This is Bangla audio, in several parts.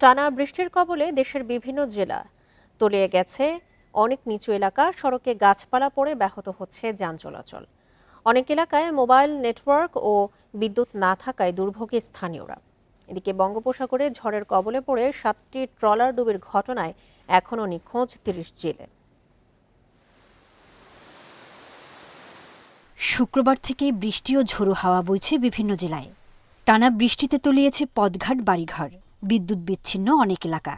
টানা বৃষ্টির কবলে দেশের বিভিন্ন জেলা তলিয়ে গেছে অনেক নিচু এলাকা, সড়কে গাছপালা পড়ে ব্যাহত হচ্ছে যান চলাচল। অনেক এলাকায় মোবাইল নেটওয়ার্ক ও বিদ্যুৎ না থাকায় দুর্ভোগে স্থানীয়রা। এদিকে বঙ্গোপসাগরে ঝড়ের কবলে পড়ে 7টি ট্রলার ডুবির ঘটনায় এখনও নিখোঁজ 30 জেলে। শুক্রবার থেকে বৃষ্টি ও ঝোড়ো হাওয়া বইছে বিভিন্ন জেলায়। টানা বৃষ্টিতে তলিয়েছে পথঘাট, বাড়িঘর, বিদ্যুৎ বিচ্ছিন্ন অনেক এলাকা।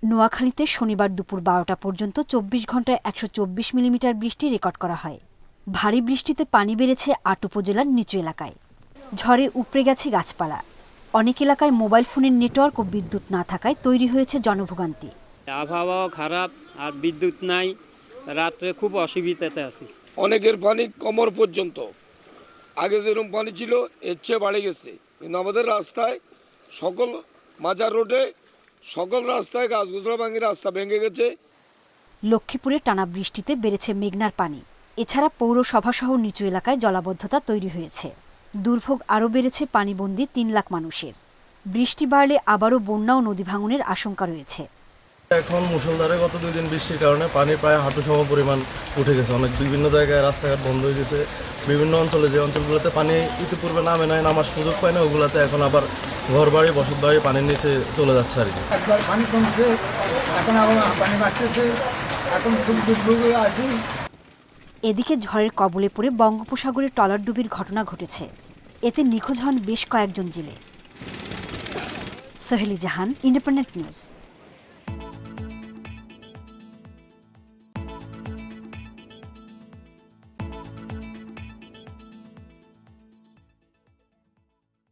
নোয়াখালীতে শনিবার দুপুর 12টা পর্যন্ত 24 ঘন্টায় 124 মিলিমিটার বৃষ্টি রেকর্ড করা হয়। ভারী বৃষ্টিতে পানি বেড়েছে 8 উপজেলার নিচু এলাকায়। ঝড়ে উপড়ে গেছে গাছপালা। অনেক এলাকায় মোবাইল ফোনের নেটওয়ার্ক ও বিদ্যুৎ না থাকায় তৈরি হয়েছে জনভোগান্তি। আবহাওয়া খারাপ আর বিদ্যুৎ নাই, রাত্রে খুব অসুবিধাতে আছি। অনেকের পানি কোমর পর্যন্ত, আগে যেরকম পানি ছিল এর চেয়ে বাড়ে গেছে। কিন্তু আমাদের রাস্তায় সকল মাজার রোডে সকল রাস্তায় গাছগুছড়া ভাঙে, রাস্তা ভেঙে গেছে। লক্ষ্মীপুরে টানা বৃষ্টিতে বেড়েছে মেঘনার পানি। এছাড়া পৌরসভাসহ নিচু এলাকায় জলাবদ্ধতা তৈরি হয়েছে। দুর্ভোগ আরও বেড়েছে পানিবন্দী 3 লাখ মানুষের। বৃষ্টি বাড়লে আবারও বন্যা ও নদী ভাঙনের আশঙ্কা রয়েছে। এখন মুষলধারে গত 2 দিন বৃষ্টির কারণে পানি প্রায় হাঁটু সম পরিমাণ উঠে গেছে। অনেক বিভিন্ন জায়গায় রাস্তাঘাট বন্ধ হয়ে গেছে। বিভিন্ন অঞ্চলে যে অঞ্চলগুলোতে পানি ইতিপূর্বে নামে নাই, নামার সুযোগ পায় না, ওগুলোতে এখন আবার ঘরবাড়ি, বসতবাড়ি পানির নিচে চলে যাচ্ছে আর কি। একবার পানি কমছে, এখন আবার পানি বাড়তেছে, এখন খুব দুর্ভোগে আছি। এদিকে ঝড়ের কবলে পড়ে বঙ্গোপসাগরে ট্রলার ডুবির ঘটনা ঘটেছে। এতে নিখোঁজ হন বেশ কয়েকজন জেলে। সোহেলি জাহান, ইন্ডিপেন্ডেন্ট নিউজ।